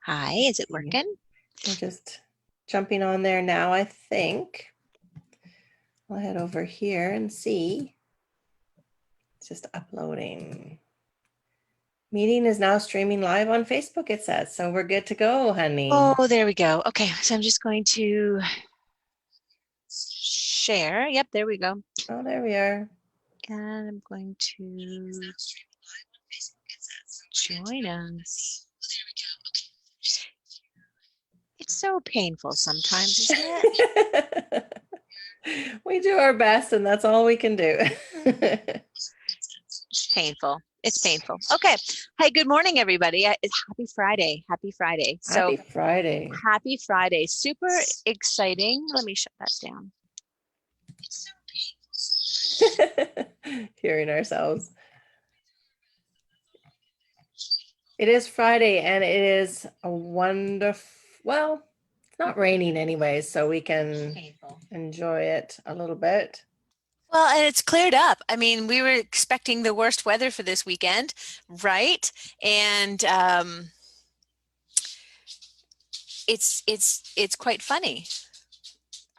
Hi, is it See. working? I'm just jumping on there now, I think. I'll head over here and see. It's just uploading. Meeting is now streaming live on Facebook, it says. So we're good to go, honey. Oh, there we go. Okay, so I'm just going to share. Yep, there we go. Oh, there we are. And I'm going to join us. It's so painful sometimes, isn't it? We do our best, and that's all we can do. It's painful. It's painful. Okay. Hi, good morning, everybody. It's Happy Friday. Happy Friday. So Happy Friday. happy Friday. Super exciting. Let me shut that down. Hearing ourselves. It is Friday, and it is a wonderful, well, it's not raining anyway, so we can enjoy it a little bit. Well, and it's cleared up. I mean, we were expecting the worst weather for this weekend, right? And it's quite funny.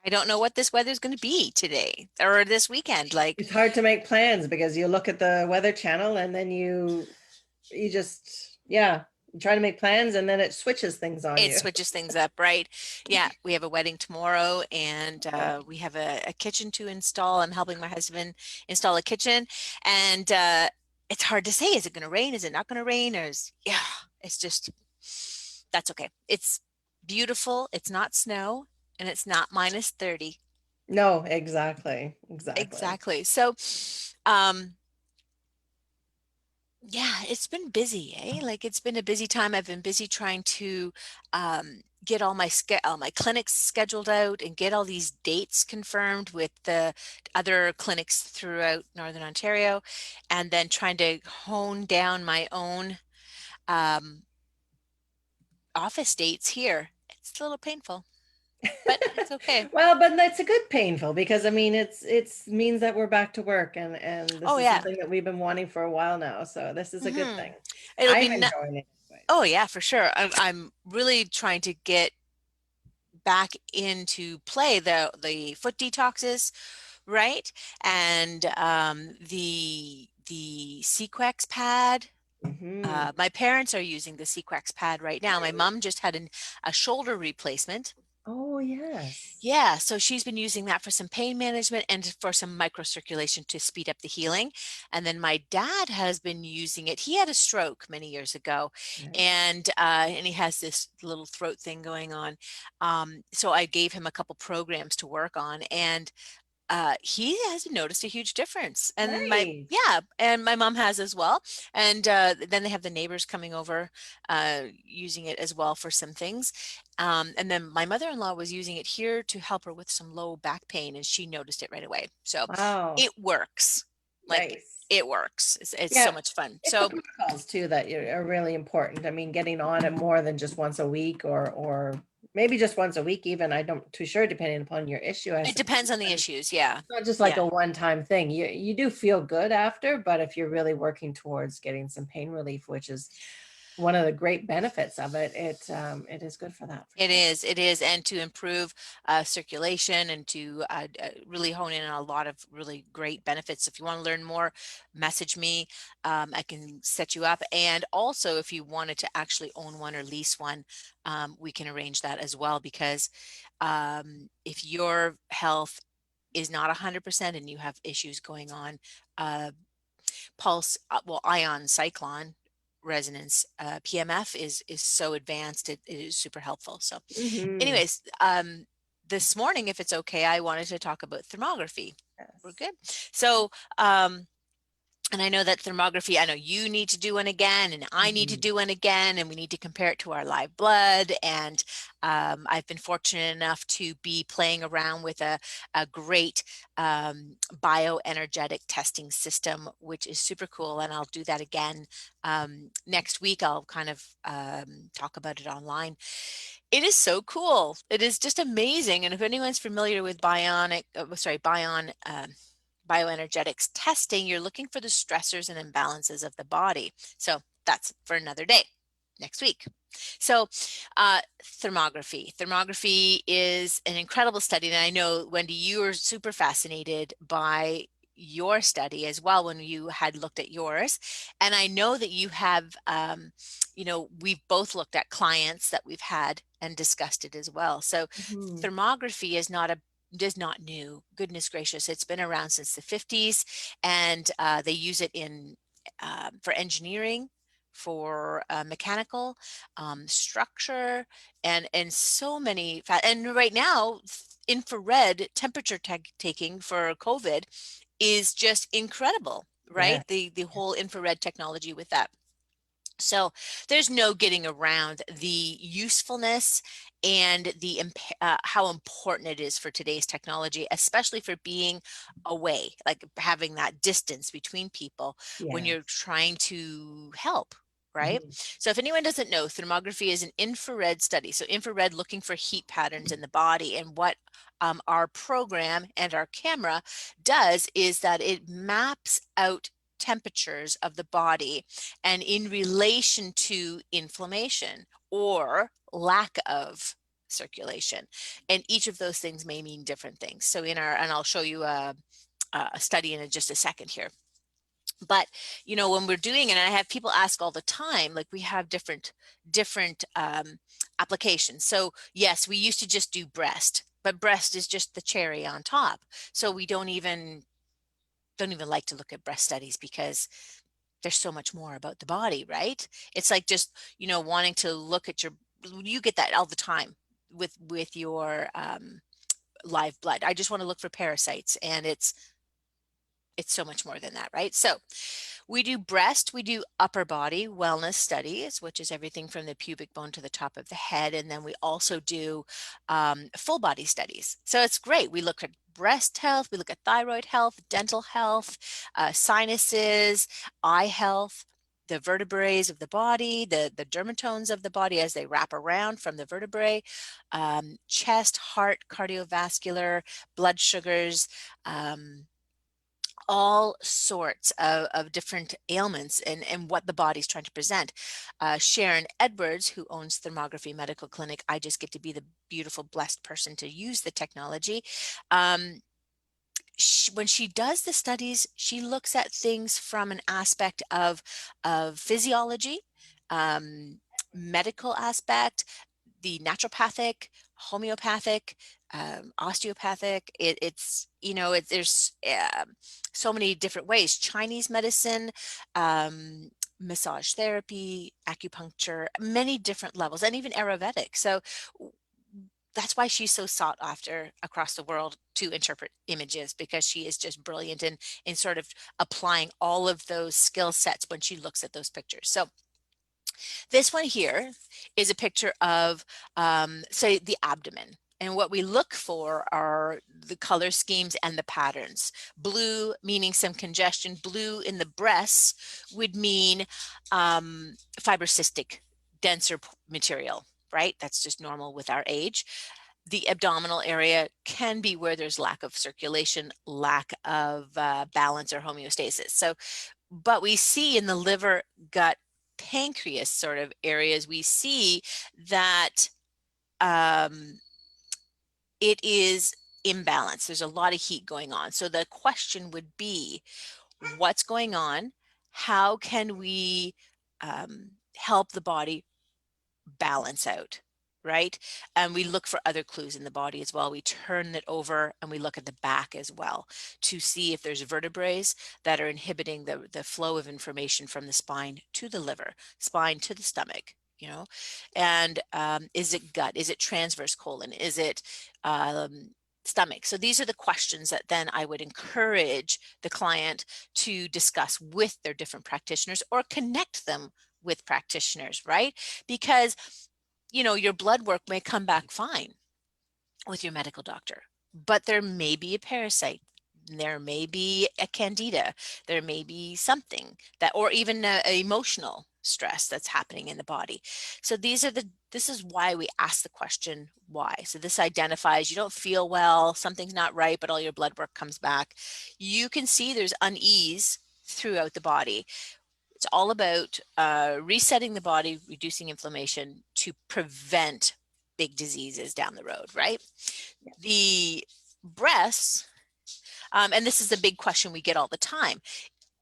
I don't know what this weather is going to be today or this weekend. Like, It's hard to make plans because you look at the Weather Channel and then you just, yeah, you try to make plans and then it switches things on it you. switches things up, right? Yeah, we have a wedding tomorrow, and Yeah. we have a kitchen to install. I'm helping my husband install a kitchen, and it's hard to say. Is it going to rain? Is it not going to rain? Yeah, it's just that's okay. It's beautiful. It's not snow, and it's not minus 30. No, exactly. Exactly. Exactly. So, um, yeah, it's been busy, eh? Like it's been a busy time. I've been busy trying to get all my clinics scheduled out and get all these dates confirmed with the other clinics throughout Northern Ontario, and then trying to hone down my own um, office dates here. It's a little painful, but it's okay. Well, but that's a good painful because I mean it's means that we're back to work and this Oh is yeah. something that we've been wanting for a while now. So this is a good hmm thing. It'll I'm be enjoying it oh anyways. yeah, for sure. I'm really trying to get back into play the foot detoxes, right? And the Sequex pad. Hmm. My parents are using the Sequex pad right now. My mom just had a shoulder replacement. Oh, yes. Yeah, so she's been using that for some pain management and for some microcirculation to speed up the healing. And then my dad has been using it. He had a stroke many years ago, Yeah. and he has this little throat thing going on. So I gave him a couple programs to work on, and he has noticed a huge difference. And Nice. and my mom has as well. And then they have the neighbors coming over using it as well for some things. And then my mother-in-law was using it here to help her with some low back pain, and she noticed it right away. So Wow. it works. Like Nice. it works. It's so Yeah. much fun. It's the So protocols too that are really important. I mean, getting on it more than just once a week or maybe just once a week even. I don't too sure depending upon your issue, I it suppose. depends on the But issues. Yeah. not just like Yeah. a one-time thing. You do feel good after, but if you're really working towards getting some pain relief, which is one of the great benefits of it, it is good for that for sure. It is, and to improve circulation and to really hone in on a lot of really great benefits. If you want to learn more, message me. I can set you up. And also, if you wanted to actually own one or lease one, we can arrange that as well. Because if your health is not 100% and you have issues going on, uh, ion cyclone resonance PMF is so advanced, it is super helpful. So Hmm. anyways, this morning, if it's okay, I wanted to talk about thermography. We're Yes. good. So and I know that thermography, I know you need to do one again, and I need to Mhm. do one again, and we need to compare it to our live blood. And I've been fortunate enough to be playing around with a great bioenergetic testing system, which is super cool. And I'll do that again next week. I'll kind of talk about it online. It is so cool. It is just amazing. And if anyone's familiar with bioenergetics testing, you're looking for the stressors and imbalances of the body. So that's for another day next week. So thermography. Thermography is an incredible study. And I know, Wendy, you were super fascinated by your study as well when you had looked at yours. And I know that you have, we've both looked at clients that we've had and discussed it as well. So Mhm. thermography is not new. Goodness gracious, it's been around since the 50s, and they use it in for engineering, for mechanical structure, and so many. And right now, infrared temperature taking for COVID is just incredible, Yeah. right? The whole infrared technology with that. So there's no getting around the usefulness and how important it is for today's technology, especially for being away, like having that distance between people when Yes. you're trying to help. Right. Mhm. So if anyone doesn't know, thermography is an infrared study. So infrared, looking for heat patterns in the body. And what our program and our camera does is that it maps out temperatures of the body and in relation to inflammation or lack of circulation. And each of those things may mean different things. So and I'll show you a study in just a second here. But when we're doing it, and I have people ask all the time, like we have different applications. So yes, we used to just do breast, but breast is just the cherry on top. So we don't even like to look at breast studies because there's so much more about the body, right? It's like just, wanting to look at you get that all the time with your live blood. I just want to look for parasites, and it's so much more than that, right? So we do breast, we do upper body wellness studies, which is everything from the pubic bone to the top of the head. And then we also do full body studies. So it's great. We look at breast health, we look at thyroid health, dental health, sinuses, eye health, the vertebrae of the body, the dermatomes of the body as they wrap around from the vertebrae, chest, heart, cardiovascular, blood sugars, all sorts of different ailments and what the body's trying to present. Sharon Edwards, who owns Thermography Medical Clinic, I just get to be the beautiful, blessed person to use the technology. Um, when she does the studies, she looks at things from an aspect of physiology, um, medical aspect, the naturopathic, homeopathic, osteopathic. There's so many different ways. Chinese medicine, um, massage therapy, acupuncture, many different levels, and even Ayurvedic. So that's why she's so sought after across the world to interpret images, because she is just brilliant in sort of applying all of those skill sets when she looks at those pictures. So this one here is a picture of, say, the abdomen. And what we look for are the color schemes and the patterns. Blue meaning some congestion. Blue in the breasts would mean fibrocystic, denser material, right? That's just normal with our age. The abdominal area can be where there's lack of circulation, lack of balance or homeostasis. So, but we see in the liver, gut, pancreas sort of areas, we see that um, it is imbalanced. There's a lot of heat going on. So the question would be, what's going on? How can we help the body balance out, right? And we look for other clues in the body as well. We turn it over and we look at the back as well to see if there's vertebrae that are inhibiting the flow of information from the spine to the liver, spine to the stomach, and is it gut? Is it transverse colon? Is it stomach? So these are the questions that then I would encourage the client to discuss with their different practitioners or connect them with practitioners, right? Because, your blood work may come back fine with your medical doctor, but there may be a parasite. There may be a candida. There may be something that, or even a emotional stress that's happening in the body. So this is why we ask the question, why? So this identifies you don't feel well, something's not right, but all your blood work comes back. You can see there's unease throughout the body. It's all about resetting the body, reducing inflammation to prevent big diseases down the road, right? The breasts, and this is a big question we get all the time.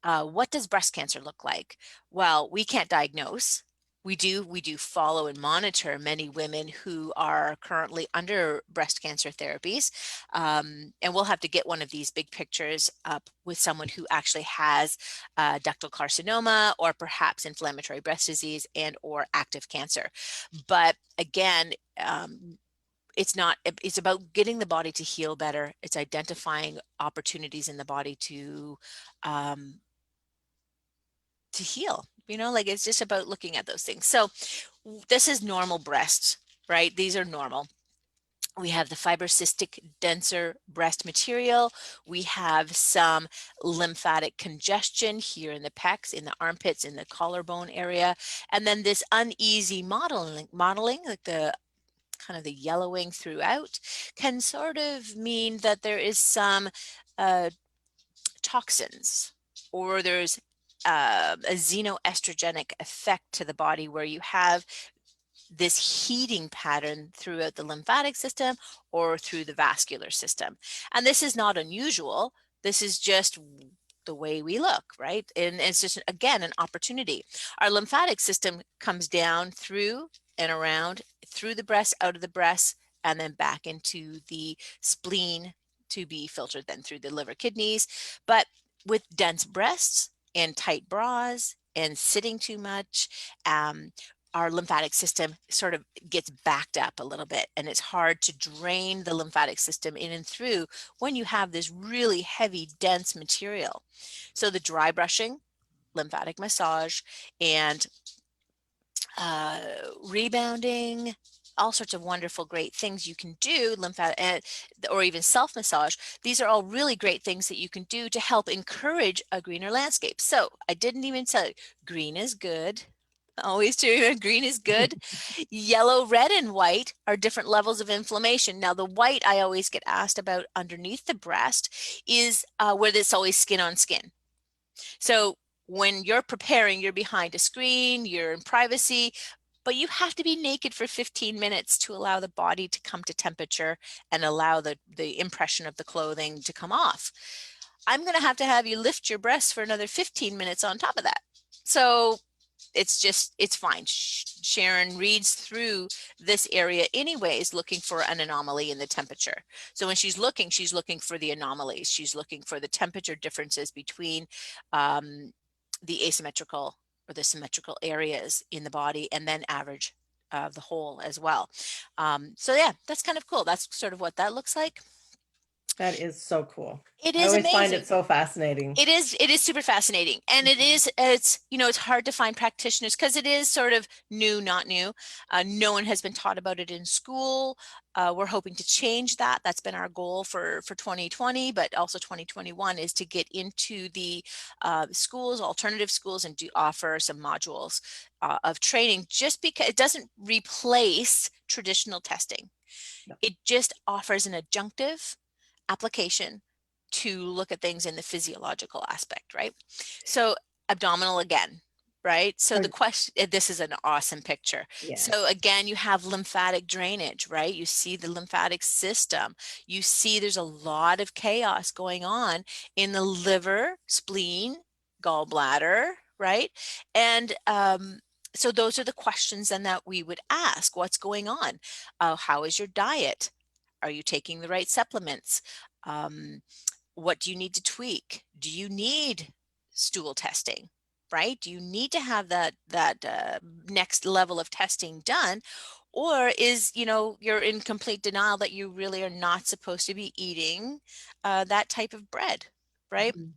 What does breast cancer look like? Well, we can't diagnose. We do follow and monitor many women who are currently under breast cancer therapies. And we'll have to get one of these big pictures up with someone who actually has ductal carcinoma or perhaps inflammatory breast disease and or active cancer. But again, it's not, it's about getting the body to heal better. It's identifying opportunities in the body um, to heal, like it's just about looking at those things. So this is normal breasts, right? These are normal. We have the fibrocystic denser breast material. We have some lymphatic congestion here in the pecs, in the armpits, in the collarbone area. And then this uneasy modeling like the kind of the yellowing throughout can sort of mean that there is some uh, toxins, or there's a xenoestrogenic effect to the body where you have this heating pattern throughout the lymphatic system or through the vascular system. And this is not unusual. This is just the way we look, right? And it's just, again, an opportunity. Our lymphatic system comes down through and around, through the breast, out of the breast, and then back into the spleen to be filtered then through the liver, kidneys. But with dense breasts and tight bras and sitting too much, our lymphatic system sort of gets backed up a little bit, and it's hard to drain the lymphatic system in and through when you have this really heavy, dense material. So the dry brushing, lymphatic massage, and uh, rebounding, all sorts of wonderful, great things you can do, lymphatic, or even self-massage. These are all really great things that you can do to help encourage a greener landscape. So I didn't even tell you, green is good. Always true. Green is good. Yellow, red, and white are different levels of inflammation. Now, the white I always get asked about underneath the breast is where it's always skin on skin. So when you're preparing, you're behind a screen, you're in privacy, but you have to be naked for 15 minutes to allow the body to come to temperature and allow the impression of the clothing to come off. I'm going to have you lift your breasts for another 15 minutes on top of that. So it's fine. Sharon reads through this area anyways, looking for an anomaly in the temperature. So when she's looking for the anomalies. She's looking for the temperature differences between the asymmetrical or the symmetrical areas in the body, and then average the whole as well. So yeah, that's kind of cool. That's sort of what that looks like. That is so cool. It I is always find it amazing. so fascinating. It is super fascinating, and it's hard to find practitioners because it is sort of new, not new. No one has been taught about it in school. We're hoping to change that. That's been our goal for 2020, but also 2021 is to get into the schools, alternative schools, and do offer some modules of training, just because it doesn't replace traditional testing. No. It just offers an adjunctive application to look at things in the physiological aspect, right? So abdominal again, right? So the question, this is an awesome picture. So Yes. again, you have lymphatic drainage, right? You see the lymphatic system. You see there's a lot of chaos going on in the liver, spleen, gallbladder, right? And so those are the questions then that we would ask. What's going on? How is your diet? Are you taking the right supplements? What do you need to tweak? Do you need stool testing? Right? Do you need to have that next level of testing done? Or is, you're in complete denial that you really are not supposed to be eating that type of bread, right? Mhm.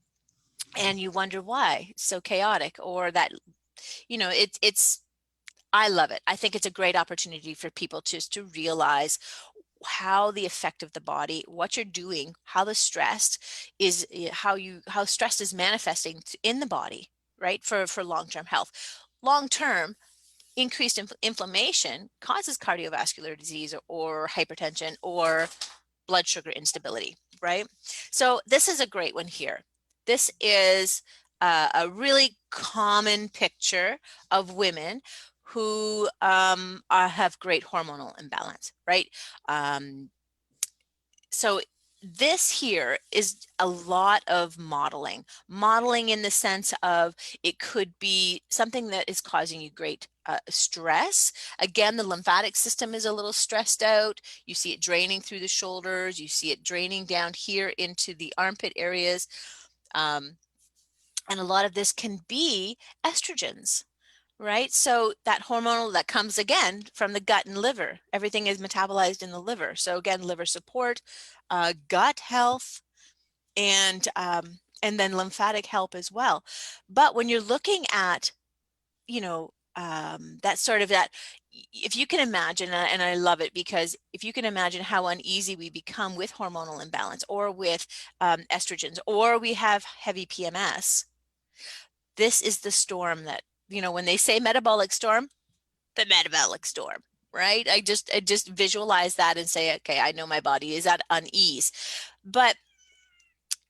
And you wonder why it's so chaotic, or that, it's I love it. I think it's a great opportunity for people just to realize how the effect of the body, what you're doing, how the stress is, how stress is manifesting in the body, right? For long-term health. Long-term, increased inflammation causes cardiovascular disease or hypertension or blood sugar instability, right? So this is a great one here. This is a really common picture of women who have great hormonal imbalance, right? So this here is a lot of modeling in the sense of it could be something that is causing you great stress. Again, the lymphatic system is a little stressed out. You see it draining through the shoulders. You see it draining down here into the armpit areas. Um, and a lot of this can be estrogens, right? So that hormonal that comes again from the gut and liver, everything is metabolized in the liver. So again, liver support, gut health, and then lymphatic help as well. But when you're looking at, that sort of that, if you can imagine, and I love it because if you can imagine how uneasy we become with hormonal imbalance or with estrogens, or we have heavy PMS, this is the storm that, when they say metabolic storm, the metabolic storm, right? I just visualize that and say, okay, I know my body is at unease. But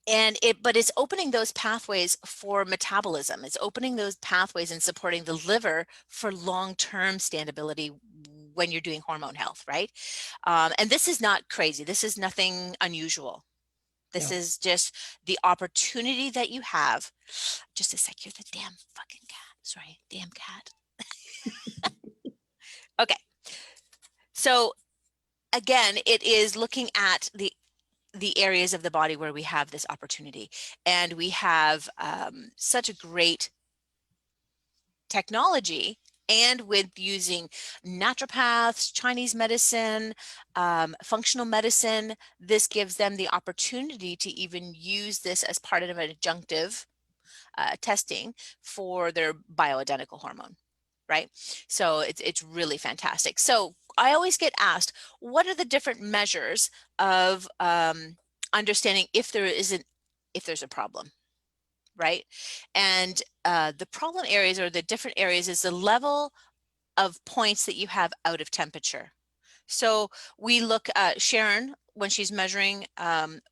it's opening those pathways for metabolism. It's opening those pathways and supporting the liver for long-term standability when you're doing hormone health, right? And this is not crazy. This is nothing unusual. This No. is just the opportunity that you have. Just a sec, you're the damn fucking cat. Sorry, damn cat. Okay. So again, it is looking at the areas of the body where we have this opportunity, and we have such a great technology, and with using naturopaths, Chinese medicine, functional medicine, this gives them the opportunity to even use this as part of an adjunctive testing for their bioidentical hormone, right? So it's really fantastic. So I always get asked, what are the different measures of understanding if there's a problem, right? And the problem areas, or the different areas, is the level of points that you have out of temperature. So we look at Sharon, when she's measuring,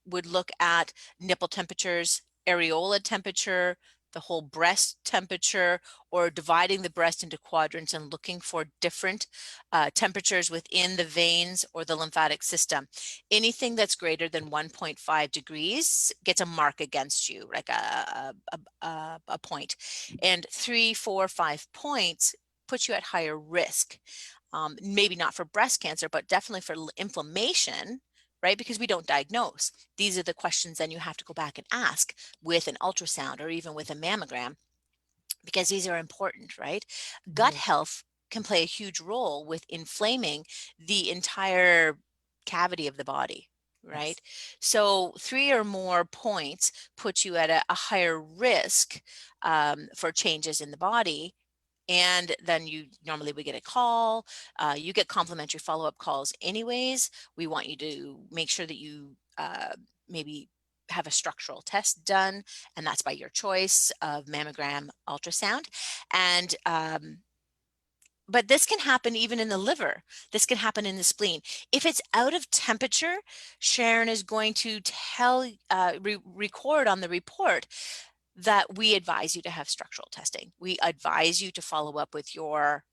would look at nipple temperatures, areola temperature, the whole breast temperature, or dividing the breast into quadrants and looking for different temperatures within the veins or the lymphatic system. Anything that's greater than 1.5 degrees gets a mark against you, like a point. And 3, 4, 5 points puts you at higher risk. Maybe not for breast cancer, but definitely for inflammation, right? Because we don't diagnose. These are the questions then you have to go back and ask with an ultrasound or even with a mammogram, because these are important, right? Gut Mhm. health can play a huge role with inflaming the entire cavity of the body, Yes. right? So 3 or more points put you at a higher risk for changes in the body, and then you normally would get a call. You get complimentary follow-up calls anyways. We want you to make sure that you maybe have a structural test done, and that's by your choice of mammogram, ultrasound. And but this can happen even in the liver. This can happen in the spleen. If it's out of temperature, Sharon is going to record on the report that we advise you to have structural testing. We advise you to follow up with your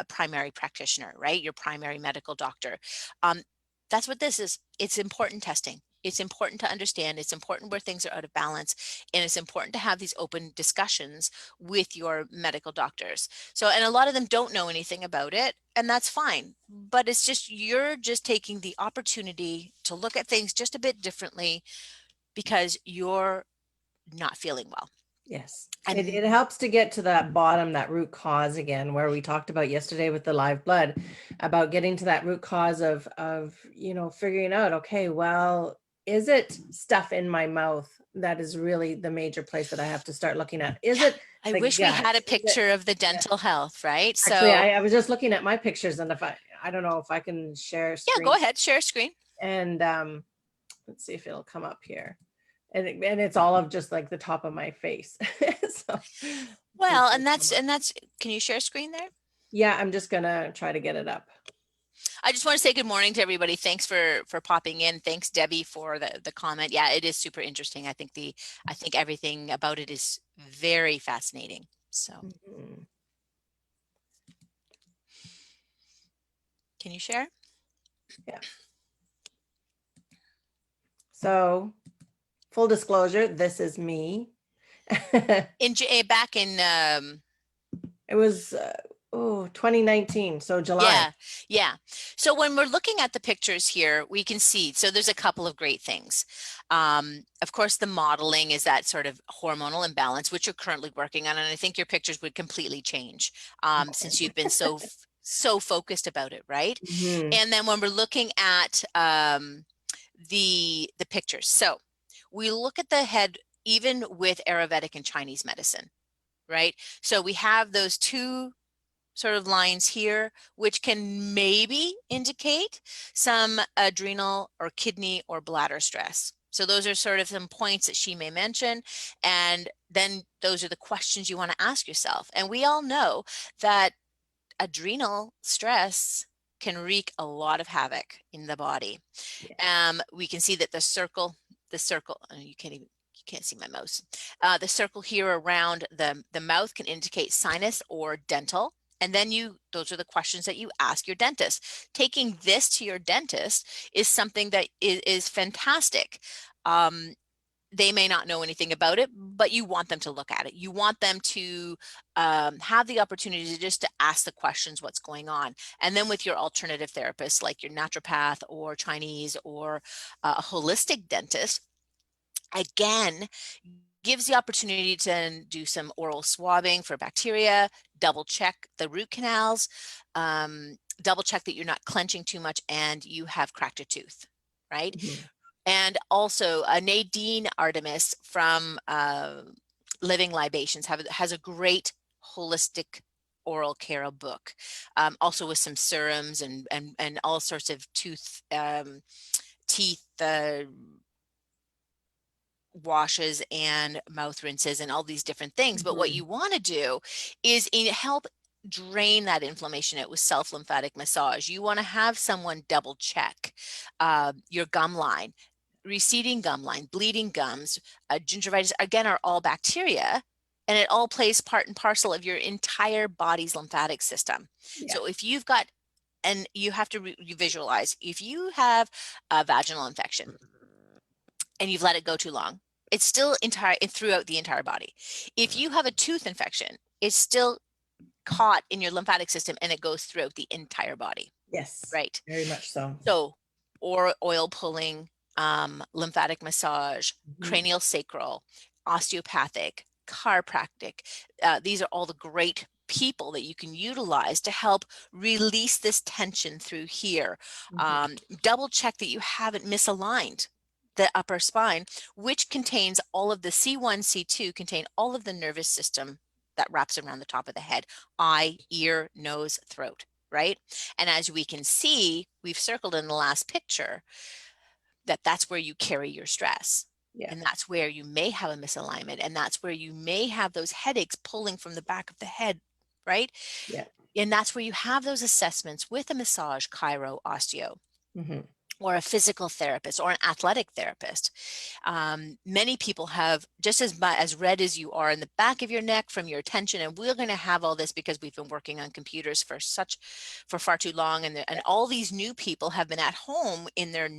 primary practitioner, right? Your primary medical doctor. Um, that's what this is. It's important testing. It's important to understand. It's important where things are out of balance. And it's important to have these open discussions with your medical doctors. So, and a lot of them don't know anything about it, and that's fine. But it's just, you're just taking the opportunity to look at things just a bit differently because you're not feeling well. Yes. It And helps to get to that bottom, that root cause again, where we talked about yesterday with the live blood, about getting to that root cause of, figuring out, okay, well, is it stuff in my mouth that is really the major place that I have to start looking at? Is yeah, it I the wish we gut? had a Is it, picture of the yeah. dental health, right? Actually, So, I was just looking at my pictures, and if I don't know if I can share yeah, screen, go ahead, share screen. and let's see if it'll come up here. And it's all of just like the top of my face. So let's see if Well, it'll and come up. can you share screen there? Yeah, I'm just gonna try to get it up. I just want to say good morning to everybody. Thanks for popping in. Thanks, Debbie, for the comment. Yeah, it is super interesting. I think everything about it is very fascinating. So, Mhm. can you share? Yeah. So full disclosure, this is me. Back in It was 2019, so July. yeah, yeah. So when we're looking at the pictures here, we can see, so there's a couple of great things. Of course, the modeling is that sort of hormonal imbalance, which you're currently working on. And I think your pictures would completely change since you've been so focused about it, right? Mhm. And then when we're looking at the pictures, so we look at the head even with Ayurvedic and Chinese medicine, right? So we have those two sort of lines here, which can maybe indicate some adrenal or kidney or bladder stress. So those are sort of some points that she may mention. And then those are the questions you want to ask yourself. And we all know that adrenal stress can wreak a lot of havoc in the body. We can see that the circle, you can't see my mouse. The circle here around the mouth can indicate sinus or dental. And then those are the questions that you ask your dentist. Taking this to your dentist is something that is fantastic. Um, they may not know anything about it, but you want them to look at it. You want them to have the opportunity to just to ask the questions, what's going on. And then with your alternative therapist, like your naturopath or Chinese or a holistic dentist, again, gives the opportunity to do some oral swabbing for bacteria, double check the root canals, double check that you're not clenching too much and you have cracked a tooth, right? Mhm. And also Nadine Artemis from Living Libations has a great holistic oral care book, also with some serums and all sorts of teeth washes and mouth rinses and all these different things. But what Mhm. you want to do is help drain that inflammation out with self-lymphatic massage. You want to have someone double check your gum line. Receding gum line, bleeding gums, gingivitis, again, are all bacteria, and it all plays part and parcel of your entire body's lymphatic system. Yeah. So if you've got, and you have to visualize, if you have a vaginal infection and you've let it go too long, it's still throughout the entire body. If you have a tooth infection, it's still caught in your lymphatic system and it goes throughout the entire body, Yes, right? very much so. So, or oil pulling, lymphatic massage, Mhm. cranial sacral, osteopathic, chiropractic. These are all the great people that you can utilize to help release this tension through here. Mhm. Double check that you haven't misaligned the upper spine, which contains all of the C1, C2, contain all of the nervous system that wraps around the top of the head, eye, ear, nose, throat, right? And as we can see, we've circled in the last picture that that's where you carry your stress. Yeah. And that's where you may have a misalignment. And that's where you may have those headaches pulling from the back of the head, right? Yeah. And that's where you have those assessments with a massage, chiro, osteo, Mhm. or a physical therapist or an athletic therapist. Many people have just as red as you are in the back of your neck from your tension, and we're going to have all this because we've been working on computers for far too long, and all these new people have been at home in their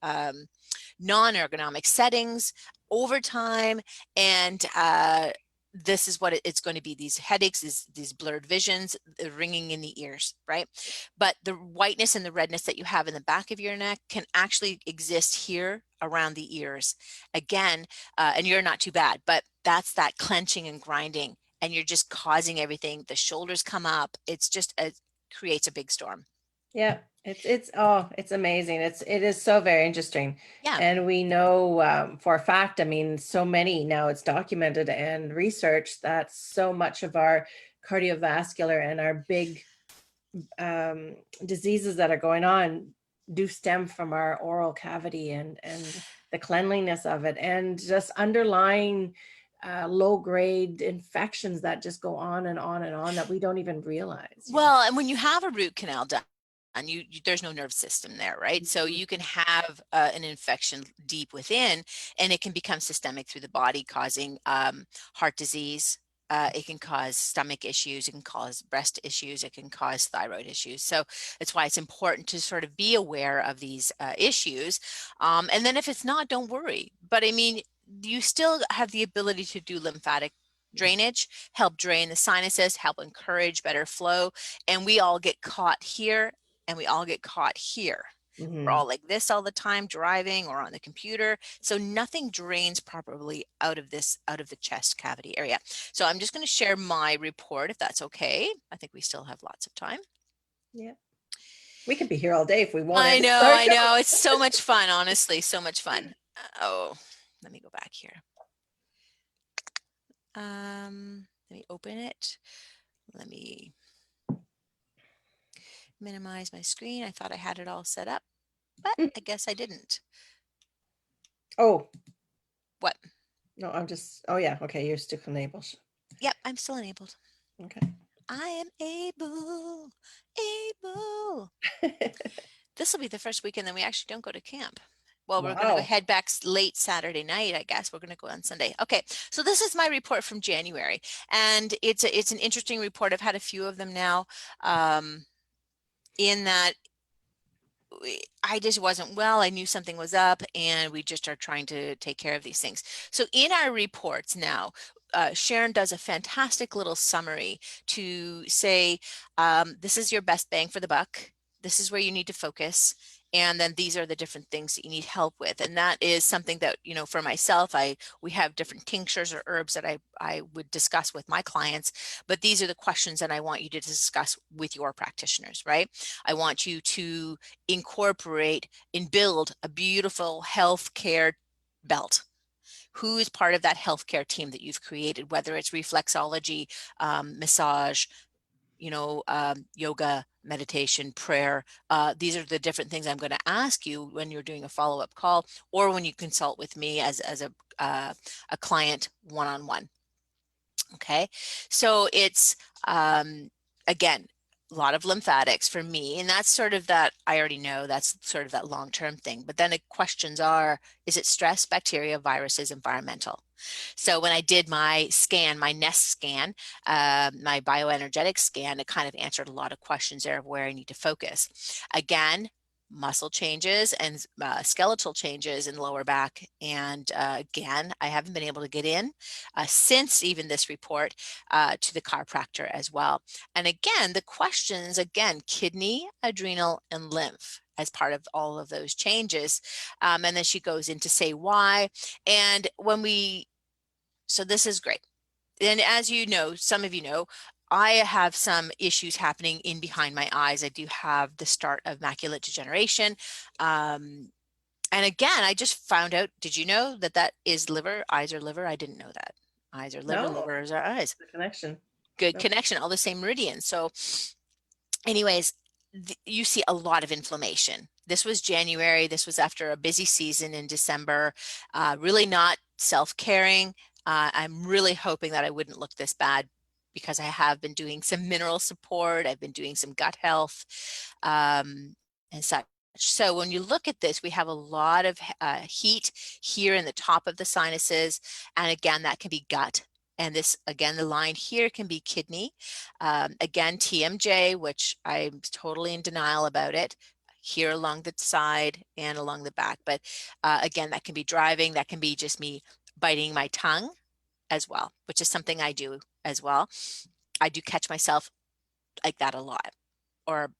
um, non-ergonomic settings over time, and this is what it's going to be: these headaches, these blurred visions, the ringing in the ears, right? But the whiteness and the redness that you have in the back of your neck can actually exist here around the ears. Again, and you're not too bad, but that's that clenching and grinding, and you're just causing everything. The shoulders come up. It's just creates a big storm. Yeah, it's amazing. It is so very interesting. Yeah. And we know for a fact, I mean, so many now it's documented and researched that so much of our cardiovascular and our big diseases that are going on do stem from our oral cavity and the cleanliness of it and just underlying low grade infections that just go on and on and on that we don't even realize, you know. Well, and when you have a root canal done, there's no nerve system there, right? So Mhm. you can have an infection deep within, and it can become systemic through the body, causing heart disease. It can cause stomach issues, it can cause breast issues, it can cause thyroid issues. So that's why it's important to sort of be aware of these issues. And then if it's not, don't worry. But I mean, you still have the ability to do lymphatic drainage, help drain the sinuses, help encourage better flow. And we all get caught here and we all get caught here. We're Mhm. all like this all the time, driving or on the computer. So nothing drains properly out of the chest cavity area. So I'm just going to share my report if that's okay. I think we still have lots of time. Yeah. We could be here all day if we wanted. Sorry, I go. know. It's so much fun, honestly, so much fun. Oh, let me go back here. Let me open it. Let me minimize my screen. I thought I had it all set up, but I guess I didn't. Oh, What? no, I'm just, oh yeah, okay, you're still enabled. Yep, I'm still enabled. Okay. I am able. This will be the first weekend that we actually don't go to camp. Well, we're going to go Wow. head back late Saturday night, I guess. We're going to go on Sunday. Okay, so this is my report from January, and it's an interesting report. I've had a few of them now. In that I just wasn't well. I knew something was up, and we just are trying to take care of these things. So in our reports now, Sharon does a fantastic little summary to say, this is your best bang for the buck. This is where you need to focus. And then these are the different things that you need help with. And that is something that, for myself, we have different tinctures or herbs that I would discuss with my clients, but these are the questions that I want you to discuss with your practitioners, right? I want you to incorporate and build a beautiful healthcare belt. Who is part of that healthcare team that you've created, whether it's reflexology, massage, yoga, meditation, prayer. These are the different things I'm going to ask you when you're doing a follow-up call or when you consult with me as a client one-on-one. Okay, so it's again, a lot of lymphatics for me, and that's sort of that I already know that's sort of that long-term thing. But then the questions are, is it stress, bacteria, viruses, environmental? So when I did my scan, my nest scan, my bioenergetic scan, it kind of answered a lot of questions there of where I need to focus. Again, muscle changes and skeletal changes in lower back. And again, I haven't been able to get in since even this report to the chiropractor as well. And again, the questions, again, kidney, adrenal, and lymph as part of all of those changes. And then she goes in to say why. And so this is great. And as you know, some of you know, I have some issues happening in behind my eyes. I do have the start of macular degeneration. And again, I just found out, did you know that that is liver? Eyes are liver? I didn't know that. Eyes are liver, No, liver is our eyes. the connection. Good Nope. connection, all the same meridians. So anyways, you see a lot of inflammation. This was January. This was after a busy season in December. Really not self-caring. I'm really hoping that I wouldn't look this bad because I have been doing some mineral support. I've been doing some gut health and such. So when you look at this, we have a lot of heat here in the top of the sinuses. And again, that can be gut. And this, again, the line here can be kidney. Again, TMJ, which I'm totally in denial about it, here along the side and along the back. But again, that can be driving. That can be just me biting my tongue as well, which is something I do as well. I do catch myself like that a lot or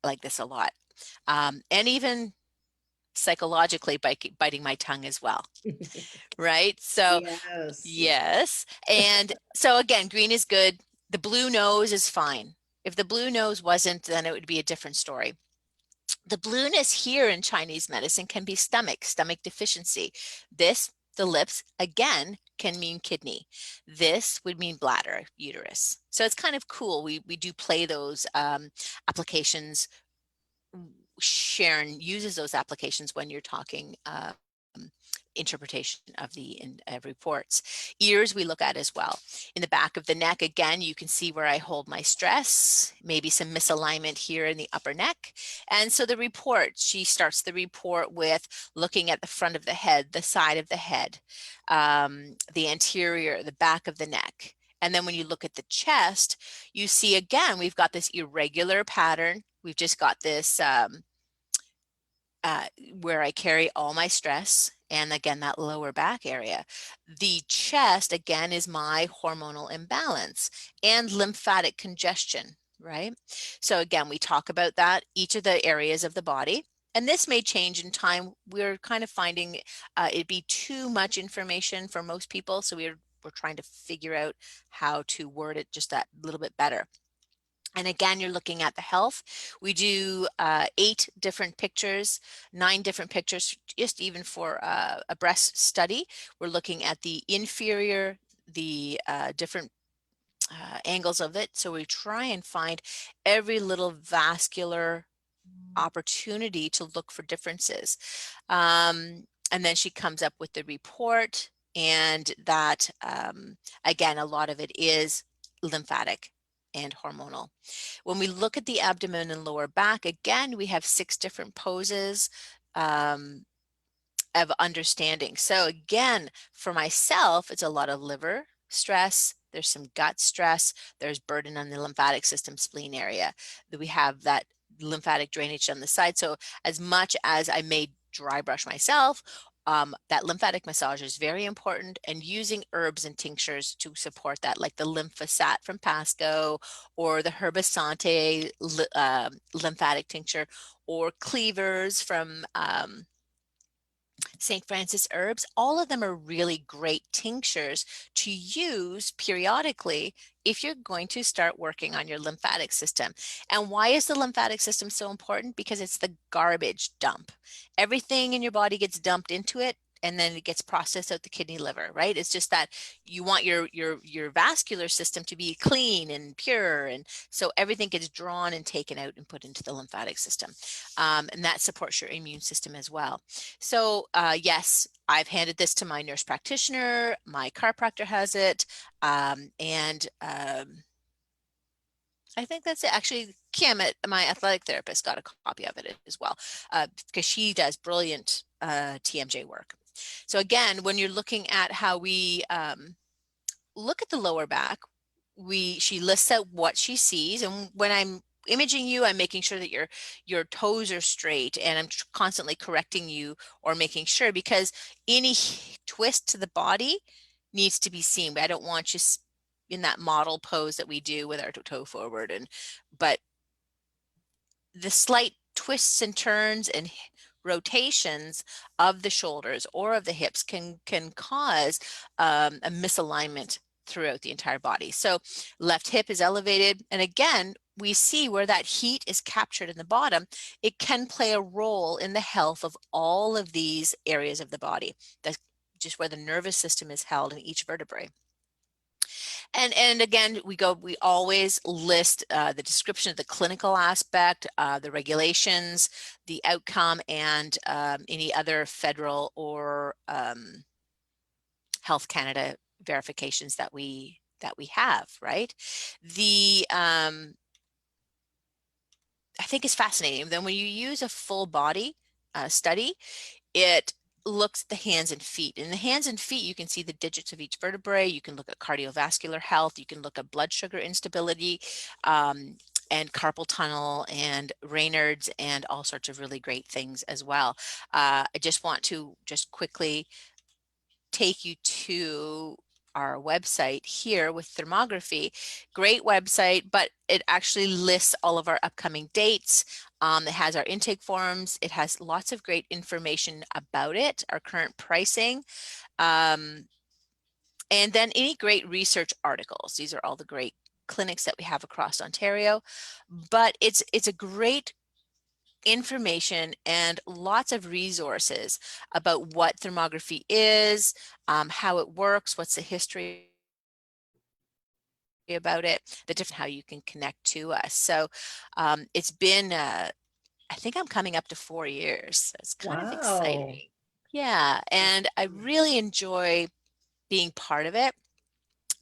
like this a lot. And even psychologically biting my tongue as well, right? So Yes. yes. And so again, green is good. The blue nose is fine. If the blue nose wasn't, then it would be a different story. The blueness here in Chinese medicine can be stomach deficiency. This, the lips, again, can mean kidney. This would mean bladder, uterus. So it's kind of cool. We do play those applications. Sharon uses those applications when you're talking interpretation of the reports. Ears we look at as well. In the back of the neck, again, you can see where I hold my stress, maybe some misalignment here in the upper neck. And so the report, she starts the report with looking at the front of the head, the side of the head, the anterior, the back of the neck. And then when you look at the chest, you see again, we've got this irregular pattern. We've just got this where I carry all my stress, and again, that lower back area. The chest, again, is my hormonal imbalance and lymphatic congestion, right? So again, we talk about that, each of the areas of the body. And this may change in time. We're kind of finding it'd be too much information for most people. So we're trying to figure out how to word it just that little bit better. And again, you're looking at the health. We do 8 different pictures, 9 different pictures, just even for a breast study. We're looking at the inferior, the different angles of it. So we try and find every little vascular opportunity to look for differences. And then she comes up with the report, and that, again, a lot of it is lymphatic and hormonal. When we look at the abdomen and lower back, again, we have 6 different poses of understanding. So again, for myself, it's a lot of liver stress. There's some gut stress. There's burden on the lymphatic system, spleen area. We have that lymphatic drainage on the side. So as much as I may dry brush myself, that lymphatic massage is very important, and using herbs and tinctures to support that, like the Lymphocyte from Pasco, or the Herbasante lymphatic tincture, or cleavers from St. Francis herbs. All of them are really great tinctures to use periodically if you're going to start working on your lymphatic system. And why is the lymphatic system so important? Because it's the garbage dump. Everything in your body gets dumped into it, and then it gets processed out the kidney, liver, right? It's just that you want your vascular system to be clean and pure, and so everything gets drawn and taken out and put into the lymphatic system, and that supports your immune system as well. So yes, I've handed this to my nurse practitioner. My chiropractor has it, and I think that's it. Actually, Kim, my athletic therapist, got a copy of it as well, because she does brilliant TMJ work. So again, when you're looking at how we look at the lower back, she lists out what she sees, and when I'm imaging you, I'm making sure that your toes are straight, and I'm constantly correcting you or making sure, because any twist to the body needs to be seen. But I don't want you in that model pose that we do with our toe forward, but the slight twists and turns and rotations of the shoulders or of the hips can cause a misalignment throughout the entire body. So left hip is elevated, and again, we see where that heat is captured in the bottom. It can play a role in the health of all of these areas of the body. That's just where the nervous system is held in each vertebrae. And again, we always list the description of the clinical aspect, the regulations, the outcome, and any other federal or Health Canada verifications that we have, right? The I think is fascinating. Then when you use a full body study, it looks at the hands and feet. In the hands and feet, you can see the digits of each vertebrae. You can look at cardiovascular health. You can look at blood sugar instability, and carpal tunnel and Raynaud's, and all sorts of really great things as well. I just want to just quickly take you to our website here with Thermography. Great website, but it actually lists all of our upcoming dates. It has our intake forms. It has lots of great information about it, our current pricing, and then any great research articles. These are all the great clinics that we have across Ontario, but it's a great information and lots of resources about what thermography is, how it works, what's the history about it, the different how you can connect to us. So it's been I think I'm coming up to 4 years. So it's kind of Wow. exciting. Yeah, and I really enjoy being part of it.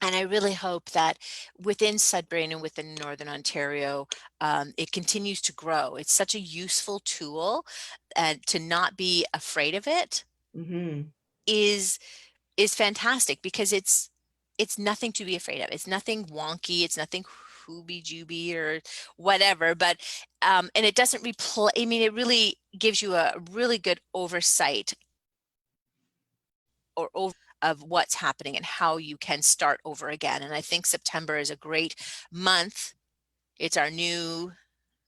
And I really hope that within Sudbury and within Northern Ontario, it continues to grow. It's such a useful tool, and to not be afraid of it Mm-hmm. is is fantastic because it's nothing to be afraid of. It's nothing wonky. It's nothing hoobie-jooby or whatever. But and it doesn't replace. I mean, it really gives you a really good oversight or over of what's happening and how you can start over again. And I think September is a great month. It's our new New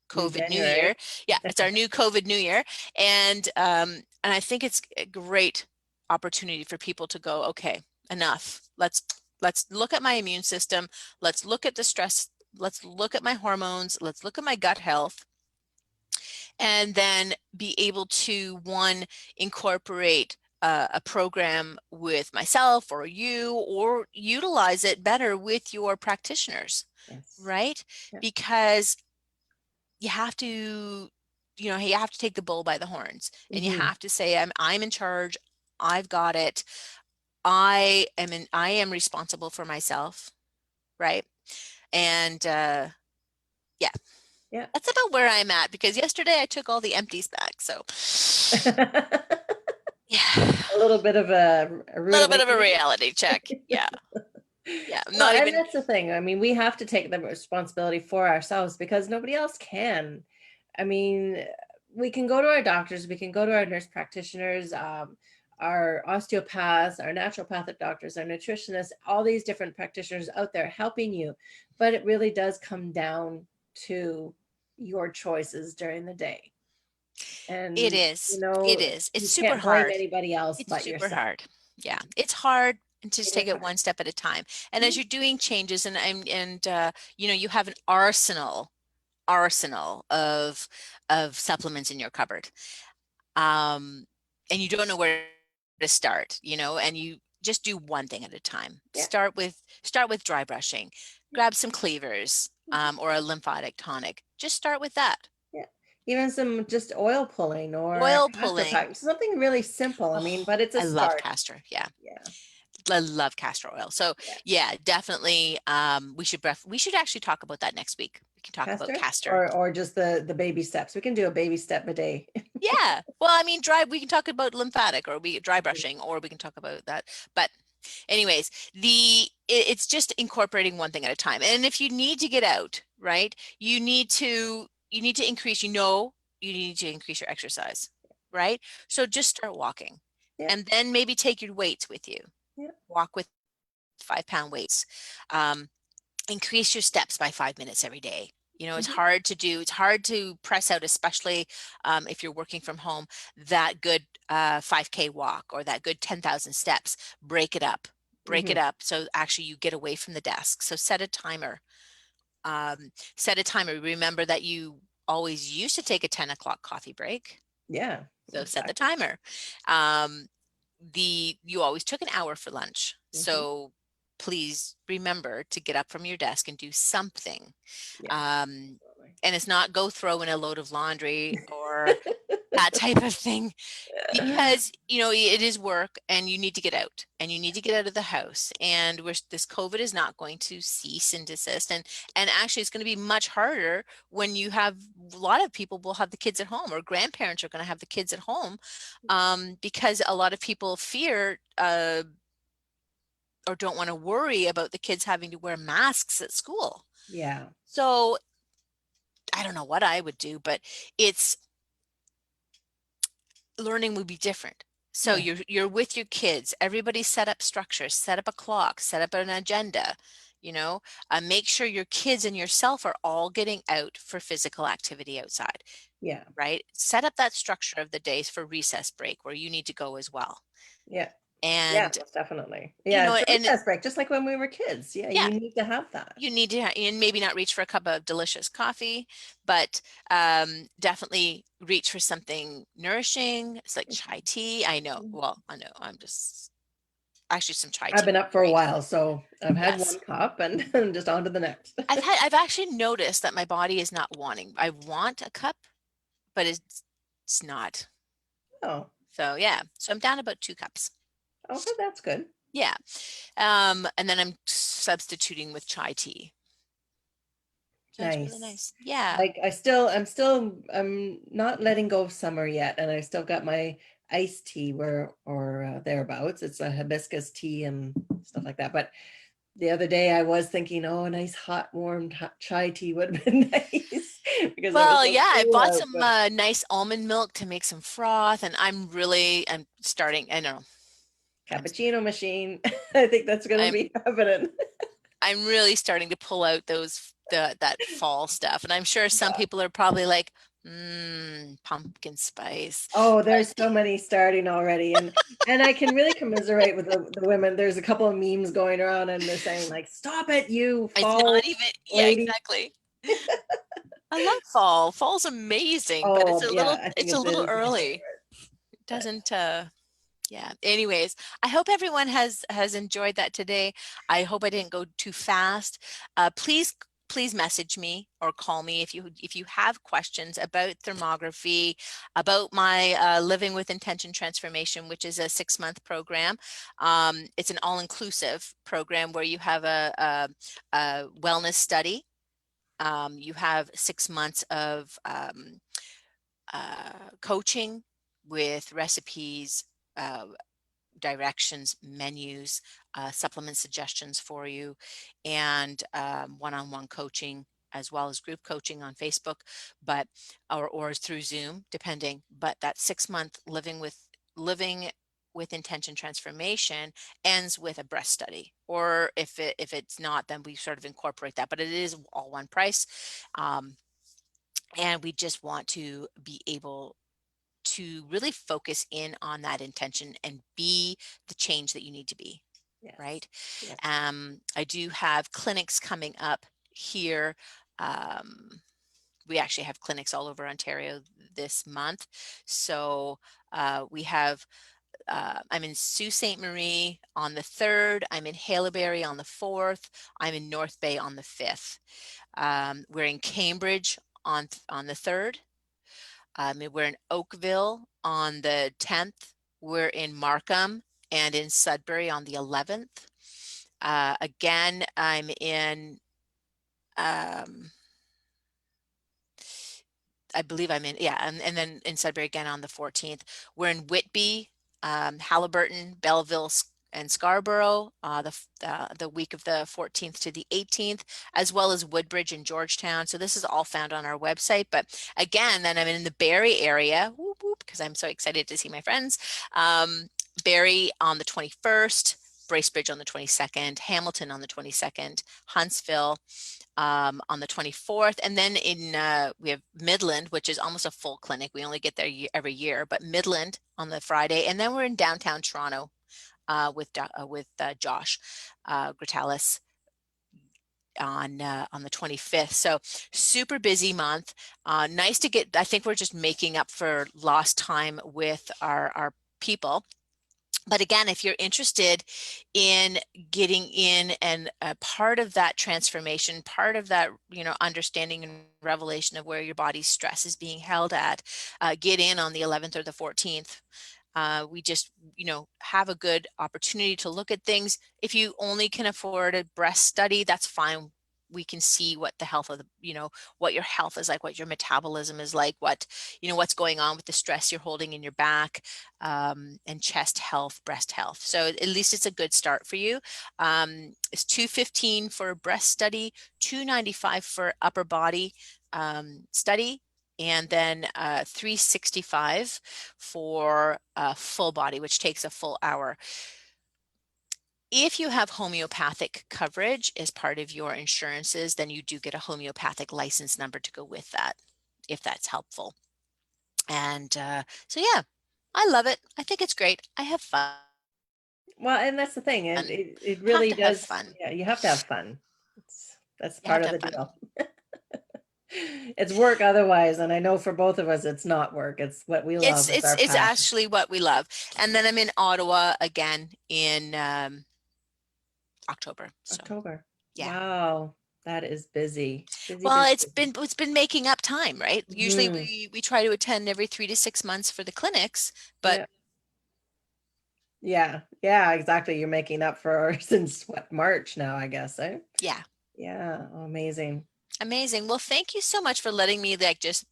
COVID New January. Year. Yeah, it's our new COVID New Year. And I think it's a great opportunity for people to go, okay, enough. Let's look at my immune system. Let's look at the stress. Let's look at my hormones. Let's look at my gut health and then be able to one incorporate a program with myself or you or utilize it better with your practitioners, Yes. right? Yeah. Because you have to, you have to take the bull by the horns and you Mm-hmm. have to say, I'm in charge. I've got it. I am responsible for myself, right? And yeah, Yeah. that's about where I'm at because yesterday I took all the empties back. So yeah, A little bit of a a rude little bit of a awakening. reality check. Yeah. Yeah. I'm Well, not and even, that's the thing. I mean, we have to take the responsibility for ourselves because nobody else can. I mean, we can go to our doctors, we can go to our nurse practitioners, our osteopaths, our naturopathic doctors, our nutritionists, all these different practitioners out there helping you. But it really does come down to your choices during the day. it And, is. It is. It's you super can't blame hard. anybody else It's but super yourself. hard. Yeah. It's hard and to It just take is it hard. one step at a time. And as Mhm. you're doing changes and you have an arsenal of supplements in your cupboard. Um, and you don't know where to start, and you just do one thing at a time. Yeah. Start with dry brushing. Grab some cleavers, Mhm. or a lymphatic tonic. Just start with that. Yeah. Even some just oil pulling or a Oil castor pulling. pack, something really simple. I mean, Oh, but it's a I love start. castor. Yeah. Yeah. I love castor oil. So Yeah. yeah, definitely. We should actually talk about that next week. We can talk about Castor castor. or just the baby steps. We can do a baby step a day. Yeah. Well, I mean, we can talk about lymphatic or we dry brushing, or we can talk about that. But anyways, it's just incorporating one thing at a time. And if you need to get out, right, you need to increase, you need to increase your exercise, right? So just start walking Yeah. and then maybe take your weights with you. Yeah. Walk with 5-pound weights. Um, Increase your steps by 5 minutes every day. It's Mhm. hard to do. It's hard to press out, especially if you're working from home, that good 5K walk or that good 10,000 steps. Break it up. Break Mhm. it up. So actually you get away from the desk. So set a timer. Set a timer. Remember that you always used to take a 10 o'clock coffee break. Yeah. So set the Exactly. timer. Um, you always took an hour for lunch. Mhm. So please remember to get up from your desk and do something. Yeah. Um, Absolutely. and it's not go throw in a load of laundry or that type of thing because it is work and you need to get out and you need to get out of the house and this COVID is not going to cease and desist and actually it's going to be much harder when you have a lot of people will have the kids at home or grandparents are going to have the kids at home because a lot of people fear or don't want to worry about the kids having to wear masks at school. Yeah. So I don't know what I would do, but it's learning would be different. So Yeah. you're with your kids. Everybody set up structures, set up a clock, set up an agenda. Make sure your kids and yourself are all getting out for physical activity outside, Yeah. right? Set up that structure of the days for recess break where you need to go as well. Yeah. Yeah, And most definitely. Yeah, it's a and recess break, just like when we were kids. Yeah, yeah, you need to have that. you need to and maybe not reach for a cup of delicious coffee, but definitely reach for something nourishing. It's like chai tea. I know. Mhm. Well, I know. I'm just actually some chai I've tea been would up be for a great. while, so I've had Yes. one cup and I'm just on to the next. I've actually noticed that my body is not wanting. I want a cup, but it's not. Oh. So yeah, so I'm down about 2 cups. Okay, that's good. Yeah. And then I'm substituting with chai tea. So it's really Nice. nice. Yeah. Like I'm not letting go of summer yet, and I still got my iced tea where or thereabouts. It's a hibiscus tea and stuff like that. But the other day I was thinking, oh, a nice hot, warm chai tea would have been nice because it was Well, so yeah, I cool bought out. some But nice almond milk to make some froth, and I'm starting, I know, I'm cappuccino machine, I think that's going to I'm be happening. I'm really starting to pull out that fall stuff. And I'm sure some Yeah. people are probably like, pumpkin spice. Oh, there's But so many starting already, and I can really commiserate with the women. There's a couple of memes going around, and they're saying like, "Stop it, you it's not fall even, yeah, lady." exactly. I love fall. Fall's amazing, but Oh, yeah, I think it's a it little is my early. favorite. It But doesn't yeah. Anyways, I hope everyone has enjoyed that today. I hope I didn't go too fast. Please message me or call me if you have questions about thermography, about my Living with Intention Transformation, which is a 6-month program. It's an all-inclusive program where you have a wellness study. You have 6 months of coaching with recipes, uh, directions, menus, supplement suggestions for you, and one-on-one coaching as well as group coaching on Facebook, but or through Zoom, depending. But that 6-month living with intention transformation ends with a breast study, or if it's not, then we sort of incorporate that. But it is all one price, um, and we just want to be able to really focus in on that intention and be the change that you need to be, yes, right? yes. I do have clinics coming up here. Um, we actually have clinics all over Ontario this month. So we have, I'm in Sault Ste. Marie on the 3rd. I'm in Haileybury on the 4th. I'm in North Bay on the 5th. We're in Cambridge on the 3rd. We're in Oakville on the 10th. We're in Markham and in Sudbury on the 11th. Again, I'm in, um, I believe I'm in, yeah, and then in Sudbury again on the 14th. We're in Whitby, Halliburton, Belleville, and Scarborough the week of the 14th to the 18th, as well as Woodbridge and Georgetown. So this is all found on our website. But again, then I'm in the Barrie area, whoop, whoop, because I'm so excited to see my friends. Barrie on the 21st, Bracebridge on the 22nd, Hamilton on the 22nd, Huntsville on the 24th. And then we have Midland, which is almost a full clinic. We only get there every year, but Midland on the Friday. And then we're in downtown Toronto with Josh Gratalis on the 25th. So super busy month. Nice to get, I think we're just making up for lost time with our people. But again, if you're interested in getting in and part of that transformation, part of that, understanding and revelation of where your body's stress is being held at, get in on the 11th or the 14th. We just, have a good opportunity to look at things. If you only can afford a breast study, that's fine. We can see what the health of what your health is like, what your metabolism is like, what's going on with the stress you're holding in your back, and chest health, breast health. So at least it's a good start for you. It's $215 for a breast study, $295 for upper body study, and then $365 for full body, which takes a full hour. If you have homeopathic coverage as part of your insurances, then you do get a homeopathic license number to go with that, if that's helpful. And so, yeah, I love it. I think it's great. I have fun. Well, and that's the thing. It Have really to have does. fun. Yeah, you have to have fun. That's You have part to of have the fun. deal. It's work otherwise, and I know for both of us, it's not work. It's what we It's love. It's it's our it's passion. actually what we love. And then I'm in Ottawa again in October. So October. yeah. Wow, that is busy. Busy, Well, busy, it's busy. been making up time, right? Usually Hmm. we try to attend every 3 to 6 months for the clinics, but Yeah. Yeah. Yeah, exactly. You're making up for since what, March now, I guess, eh? Yeah. Yeah. Oh, amazing. Amazing. Well, thank you so much for letting me like just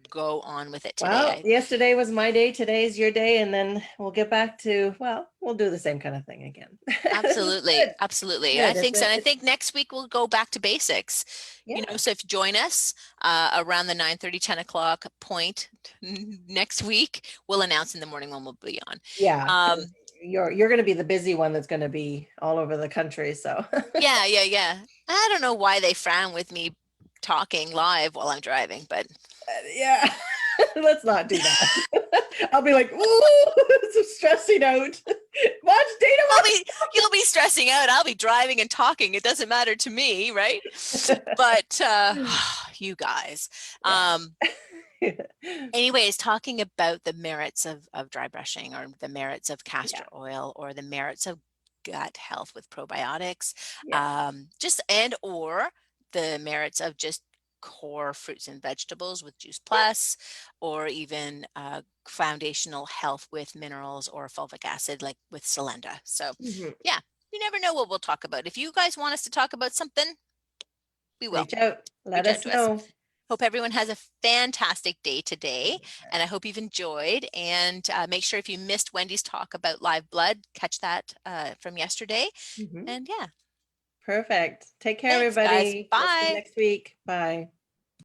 go on with it today. Well, yesterday was my day, today's your day, and then we'll get back to, well, we'll do the same kind of thing again. It's Absolutely. good. It's Absolutely. I good. think so. And I It's think next week we'll go back to basics. yeah. So if you join us around the 9:30, 10 o'clock point next week, we'll announce in the morning when we'll be on. Yeah, because Um, you're going to be the busy one that's going to be all over the country. So yeah, yeah, yeah. I don't know why they frown with me talking live while I'm driving, but yeah, let's not do that. I'll be like, ooh, it's stressing out. Watch Dana, I'll be you'll be stressing out. I'll be driving and talking. It doesn't matter to me, right? But watch. you guys. Yeah. Um, Anyways, talking about the merits of dry brushing or the merits of castor Yeah. oil or the merits of gut health with probiotics, Yeah. just and or the merits of just core fruits and vegetables with Juice Yeah. Plus, or even foundational health with minerals or fulvic acid, like with Selenda. So, Mhm. yeah, you never know what we'll talk about. If you guys want us to talk about something, we will. Reach out. Let Reach out us to us. know. Hope everyone has a fantastic day today, and I hope you've enjoyed. And make sure if you missed Wendy's talk about live blood, catch that from yesterday. Mhm. And yeah, Perfect. Take care, thanks, guys. everybody. We'll see you Bye. next week. Bye.